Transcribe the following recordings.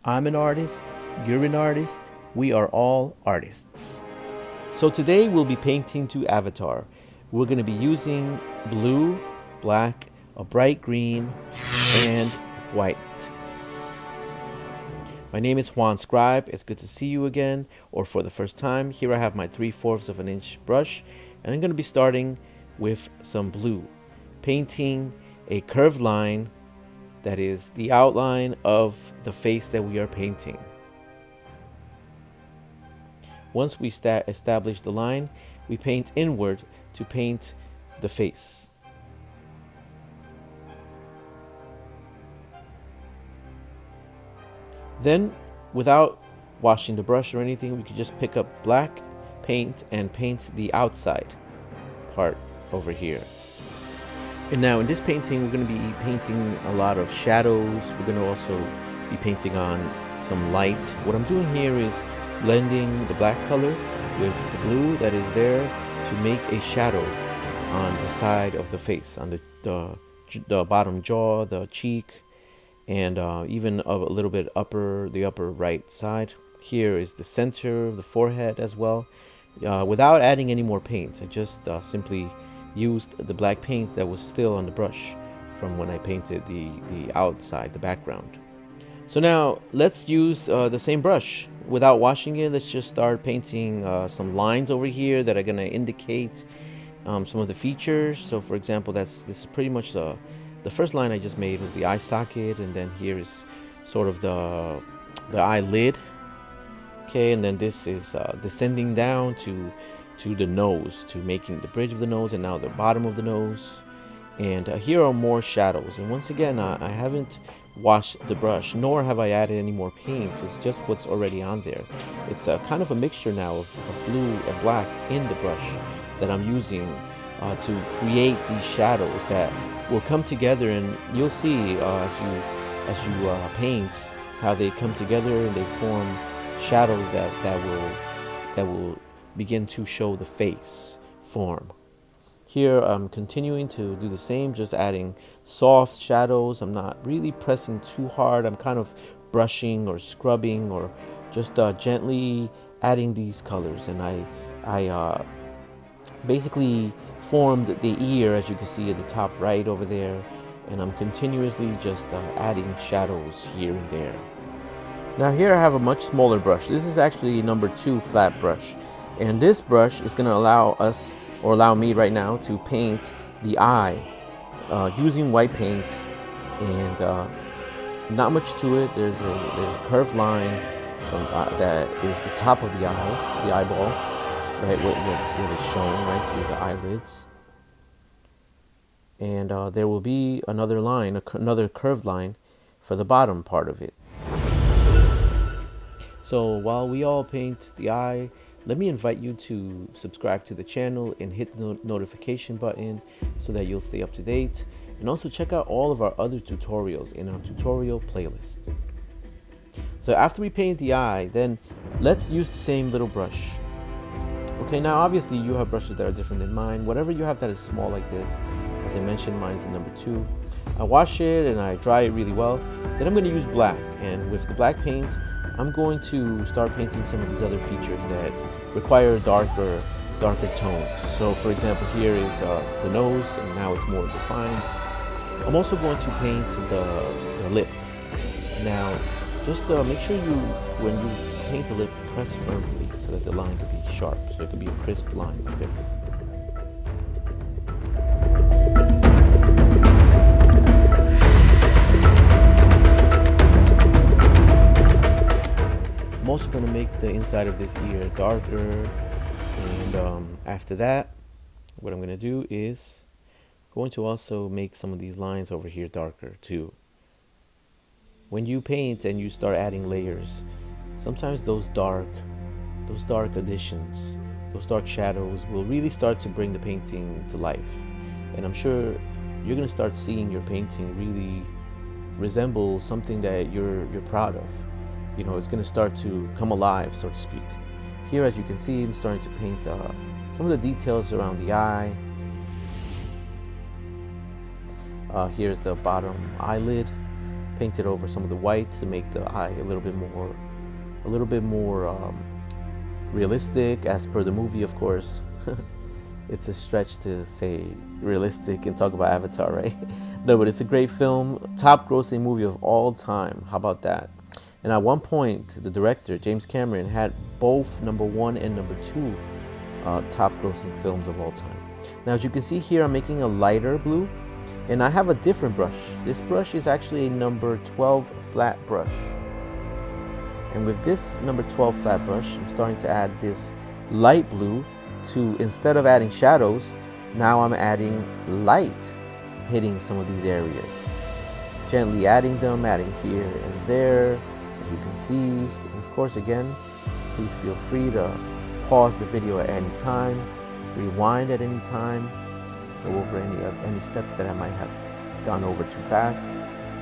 I'm an artist, you're an artist, we are all artists. So today we'll be painting to Avatar. We're going to be using blue, black, a bright green, and white. My name is Juan Scribe. It's good to see you again, or for the first time. Here I have my 3/4 of an inch brush, and I'm going to be starting with some blue, painting a curved line that is the outline of the face that we are painting. Once we establish the line, we paint inward to paint the face. Then, without washing the brush or anything, we could just pick up black paint and paint the outside part over here. And now in this painting, we're going to be painting a lot of shadows. We're going to also be painting on some light. What I'm doing here is blending the black color with the blue that is there to make a shadow on the side of the face, on the bottom jaw, the cheek, and even a little bit the upper right side. Here is the center of the forehead as well. Without adding any more paint, I just simply used the black paint that was still on the brush from when I painted the outside, the background. So now let's use the same brush. Without washing it, let's just start painting some lines over here that are going to indicate some of the features. So for example, this is pretty much the first line I just made was the eye socket, and then here is sort of the eyelid. Okay, and then this is descending down to the nose, to making the bridge of the nose, and now the bottom of the nose. And here are more shadows, and once again I haven't washed the brush, nor have I added any more paints. It's just what's already on there. It's kind of a mixture now of blue and black in the brush that I'm using to create these shadows that will come together, and you'll see as you paint how they come together and they form shadows that will begin to show the face form. Here I'm continuing to do the same, just adding soft shadows. I'm not really pressing too hard. I'm kind of brushing or scrubbing or just gently adding these colors. And I basically formed the ear, as you can see at the top right over there, and I'm continuously just adding shadows here and there. Now here I have a much smaller brush. This is actually number 2 flat brush. And this brush is going to allow me right now to paint the eye using white paint, and not much to it. There's a curved line that is the top of the eye, the eyeball, right, what is shown right through the eyelids. And there will be another line, another curved line for the bottom part of it. So while we all paint the eye, let me invite you to subscribe to the channel and hit the notification button so that you'll stay up to date. And also check out all of our other tutorials in our tutorial playlist. So after we paint the eye, then let's use the same little brush. Okay, now obviously you have brushes that are different than mine. Whatever you have that is small like this, as I mentioned, mine is the number 2. I wash it and I dry it really well. Then I'm going to use black, and with the black paint, I'm going to start painting some of these other features that require darker tones. So for example, here is the nose, and now it's more defined. I'm also going to paint the lip. Now, just make sure when you paint the lip, press firmly so that the line can be sharp, so it can be a crisp line like this. I'm also going to make the inside of this ear darker, and after that, what I'm going to do is going to also make some of these lines over here darker too. When you paint and you start adding layers, sometimes those dark additions, those dark shadows will really start to bring the painting to life. And I'm sure you're going to start seeing your painting really resemble something that you're proud of. You know, it's going to start to come alive, so to speak. Here, as you can see, I'm starting to paint some of the details around the eye. Here's the bottom eyelid. painted over some of the white to make the eye a little bit more realistic, as per the movie, of course. It's a stretch to say realistic and talk about Avatar, right? No, but it's a great film, top grossing movie of all time. How about that? And at one point, the director, James Cameron, had both #1 and #2 top grossing films of all time. Now, as you can see here, I'm making a lighter blue, and I have a different brush. This brush is actually a #12 flat brush. And with this #12 flat brush, I'm starting to add this light blue to, instead of adding shadows, now I'm adding light hitting some of these areas. Gently adding them, adding here and there, as you can see. And of course, again, please feel free to pause the video at any time, rewind at any time, go over any steps that I might have gone over too fast.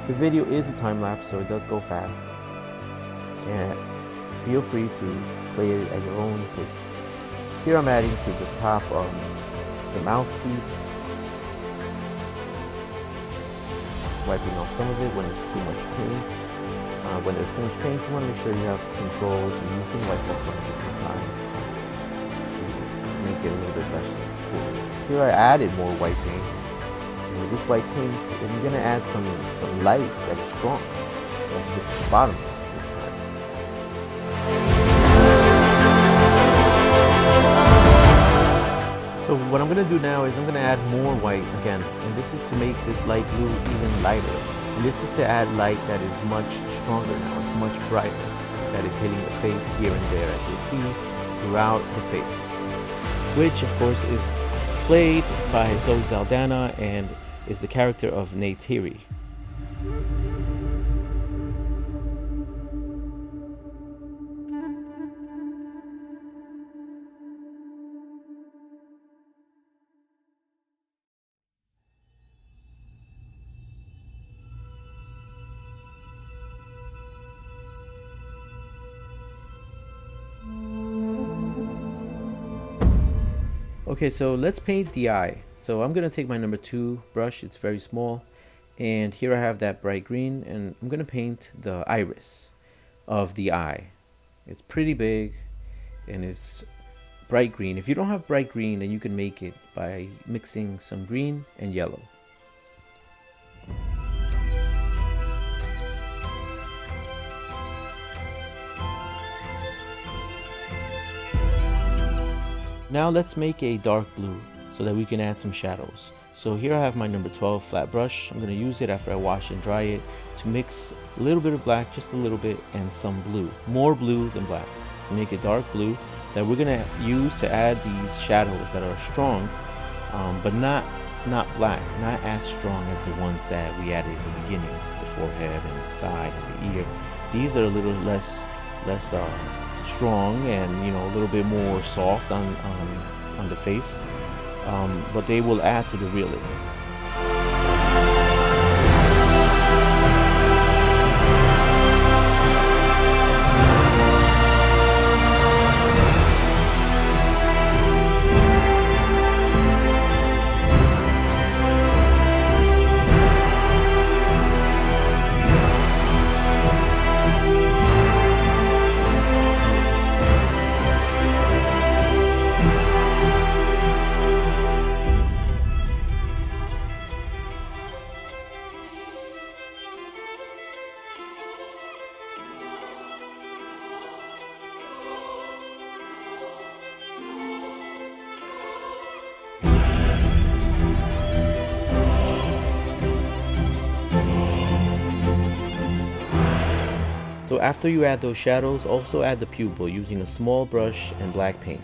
The video is a time lapse, so it does go fast. And feel free to play it at your own pace. Here I'm adding to the top of the mouthpiece, wiping off some of it when there's too much paint. When there's too much paint, you want to make sure you have controls, and you can wipe off some of it sometimes to make it a little bit less cool. Here I added more white paint. And with this white paint, I'm going to add some light that's strong that hits the bottom this time. So what I'm going to do now is I'm going to add more white again, and this is to make this light blue even lighter. And this is to add light that is much stronger now, it's much brighter, that is hitting the face here and there, as you'll see throughout the face. Which of course is played by Zoe Saldana and is the character of Innate. Okay, so let's paint the eye. So I'm going to take my #2 brush, it's very small, and here I have that bright green, and I'm going to paint the iris of the eye. It's pretty big, and it's bright green. If you don't have bright green, then you can make it by mixing some green and yellow. Now let's make a dark blue so that we can add some shadows. So here I have my #12 flat brush. I'm going to use it after I wash and dry it to mix a little bit of black, just a little bit, and some blue. More blue than black to make a dark blue that we're going to use to add these shadows that are strong, but not black, not as strong as the ones that we added in the beginning, the forehead and the side and the ear. These are a little less strong and, you know, a little bit more soft on the face, but they will add to the realism. So after you add those shadows, also add the pupil using a small brush and black paint.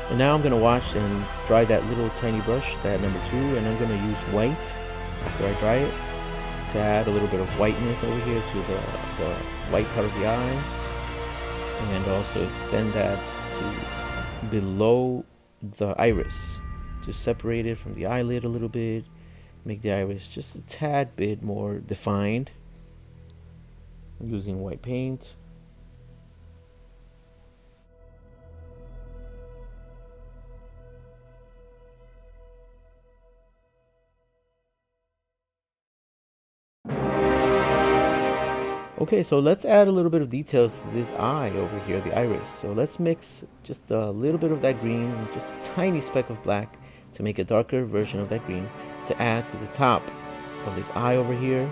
And now I'm going to wash and dry that little tiny brush, that #2, and I'm going to use white after I dry it to add a little bit of whiteness over here to the white part of the eye, and also extend that to below the iris to separate it from the eyelid a little bit, make the iris just a tad bit more defined using white paint. Okay, so let's add a little bit of details to this eye over here, the iris. So let's mix just a little bit of that green, just a tiny speck of black to make a darker version of that green to add to the top of this eye over here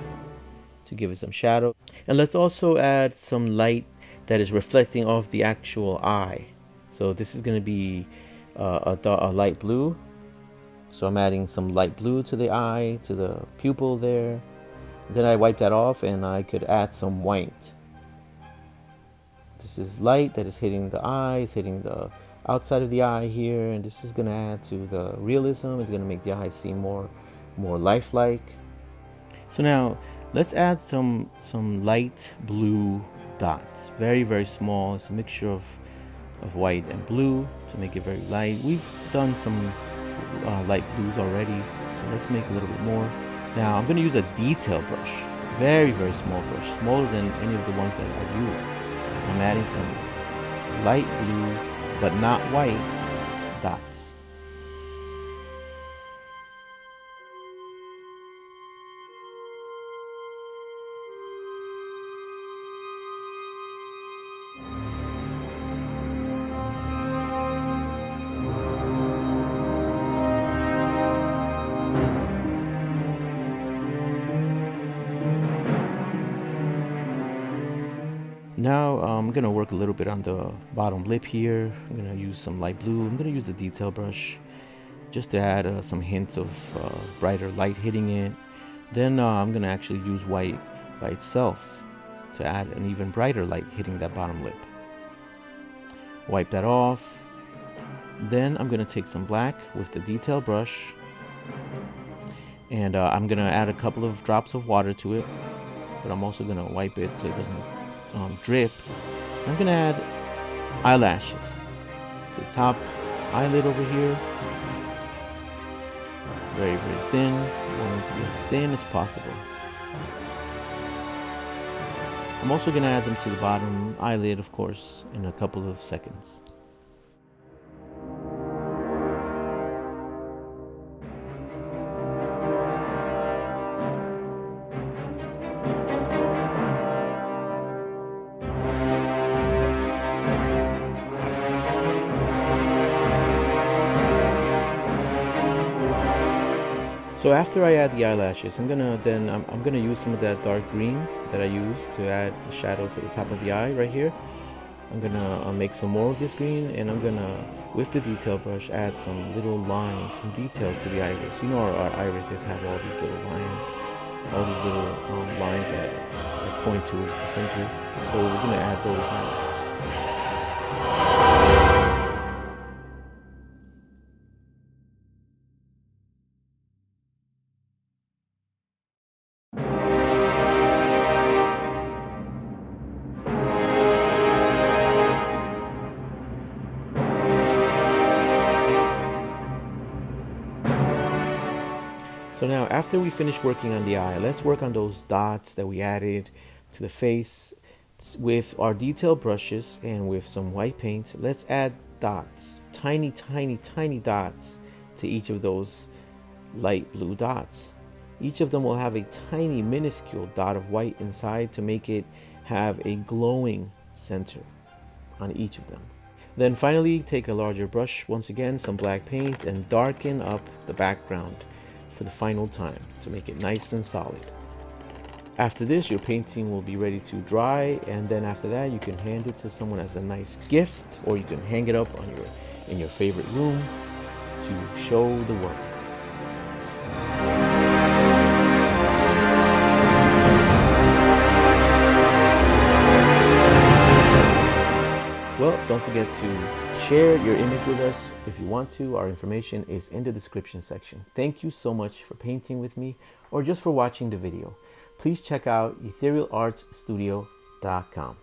to give it some shadow. And let's also add some light that is reflecting off the actual eye. So this is going to be a light blue. So I'm adding some light blue to the eye, to the pupil there. Then I wipe that off and I could add some white. This is light that is hitting the eye, it's hitting the outside of the eye here, and this is going to add to the realism. It's going to make the eye seem more lifelike. So now let's add some light blue dots, very small. It's a mixture of white and blue to make it very light. We've done some light blues already, so let's make a little bit more. Now I'm going to use a detail brush, very small brush, smaller than any of the ones that I've used. I'm adding some light blue, but not white, dots. Now I'm going to work a little bit on the bottom lip here. I'm going to use some light blue. I'm going to use the detail brush just to add some hints of brighter light hitting it. Then I'm going to actually use white by itself to add an even brighter light hitting that bottom lip. Wipe that off. Then I'm going to take some black with the detail brush, and I'm going to add a couple of drops of water to it, but I'm also going to wipe it so it doesn't drip. I'm going to add eyelashes to the top eyelid over here. Very thin. I want it to be as thin as possible. I'm also going to add them to the bottom eyelid, of course, in a couple of seconds. So after I add the eyelashes, I'm gonna use some of that dark green that I used to add the shadow to the top of the eye right here. I'm gonna make some more of this green, and I'm gonna, with the detail brush, add some little lines, some details to the iris. You know our irises have all these little lines, all these little lines that point towards the center. So we're gonna add those now. So now after we finish working on the eye, let's work on those dots that we added to the face with our detail brushes and with some white paint. Let's add dots, tiny dots to each of those light blue dots. Each of them will have a tiny minuscule dot of white inside to make it have a glowing center on each of them. Then finally take a larger brush, once again some black paint, and darken up the background for the final time to make it nice and solid. After this, your painting will be ready to dry, and then after that you can hand it to someone as a nice gift, or you can hang it up on in your favorite room to show the work. Well, don't forget to share your image with us if you want to. Our information is in the description section. Thank you so much for painting with me or just for watching the video. Please check out etherealartsstudio.com.